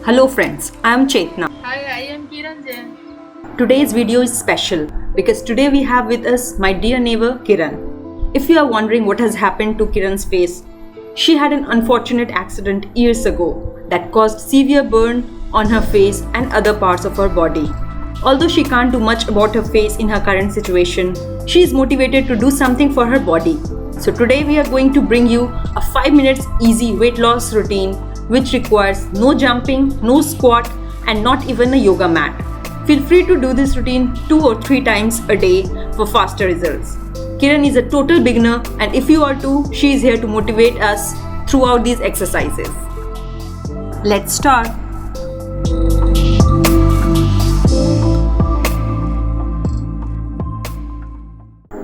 Hello friends, I am Chetna. Hi, I am Kiran Jain. Today's video is special because today we have with us my dear neighbor Kiran. If you are wondering what has happened to Kiran's face, she had an unfortunate accident years ago that caused severe burn on her face and other parts of her body. Although she can't do much about her face in her current situation, she is motivated to do something for her body. So today we are going to bring you a 5 minutes easy weight loss routine which requires no jumping, no squat and not even a yoga mat. Feel free to do this routine 2 or 3 times a day for faster results. Kiran is a total beginner and if you are too, she is here to motivate us throughout these exercises. Let's start.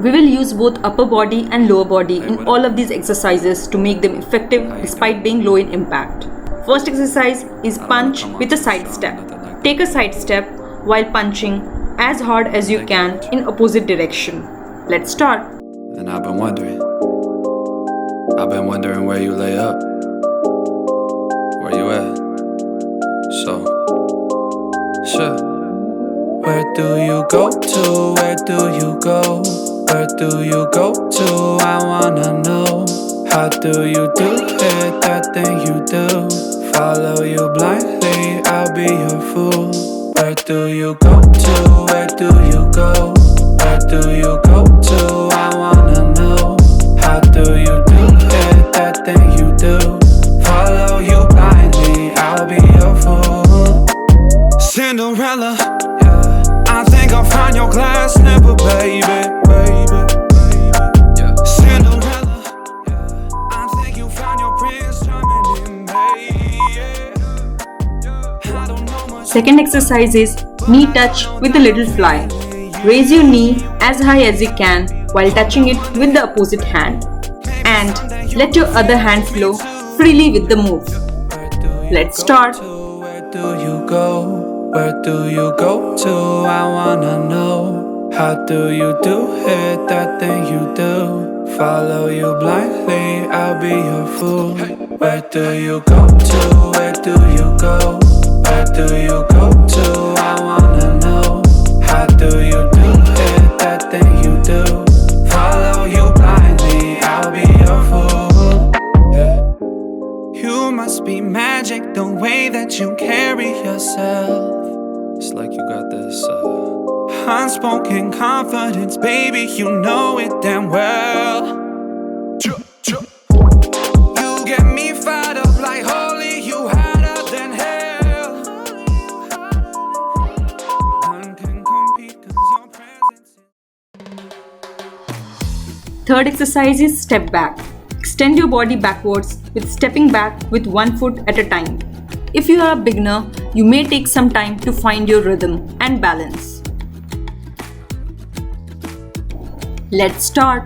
We will use both upper body and lower body in all of these exercises to make them effective despite being low in impact. First exercise is punch with a side step. Take a side step while punching as hard as you can in opposite direction. Let's start. And I've been wondering where you lay up. Where you at? So, sure. Where do you go to? Where do you go? Where do you go to? I wanna know. How do you do it? That thing you do. Follow you blindly, I'll be your fool. Where do you go to? Where do you go? Where do you go to? I wanna know. How do you do it? That thing you do. Follow you blindly, I'll be your fool. Cinderella, I think I'll find your glass slipper, baby. Cinderella, I think you found your prince charming in me. I don't know much. Second exercise is knee touch with a little fly. Raise your knee as high as you can while touching it with the opposite hand. And let your other hand flow freely with the move. Let's start. Where do you go? Where do you go to? I wanna know. How do you do it? That thing you do. Follow you blindly, I'll be your fool. Where do you go to? Where do you go? Where do you go to? I wanna know. How do you do it? That thing you do. Follow you blindly, I'll be your fool. You must be magic, the way that you carry yourself. It's like you got this unspoken confidence, baby, you know it damn well. You get me fired up like holy, you hotter than hell. None can compete 'cause your presence. Third exercise is step back. Extend your body backwards with stepping back with one foot at a time. If you are a beginner, you may take some time to find your rhythm and balance. Let's start.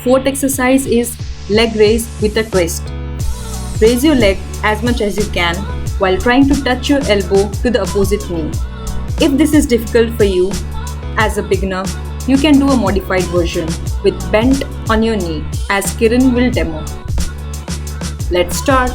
Fourth exercise is leg raise with a twist. Raise your leg as much as you can while trying to touch your elbow to the opposite knee. If this is difficult for you as a beginner, you can do a modified version with bent on your knee as Kiran will demo. Let's start.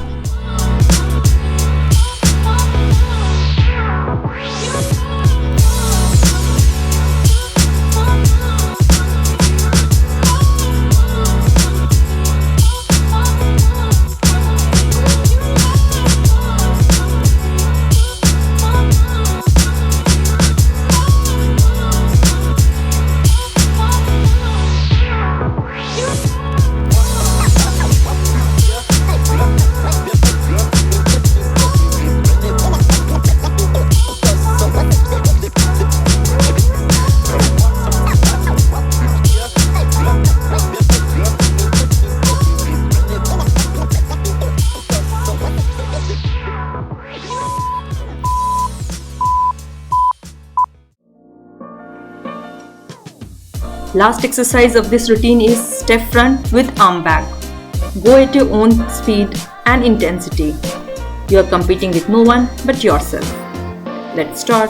Last exercise of this routine is step front with arm back. Go at your own speed and intensity. You are competing with no one but yourself. Let's start.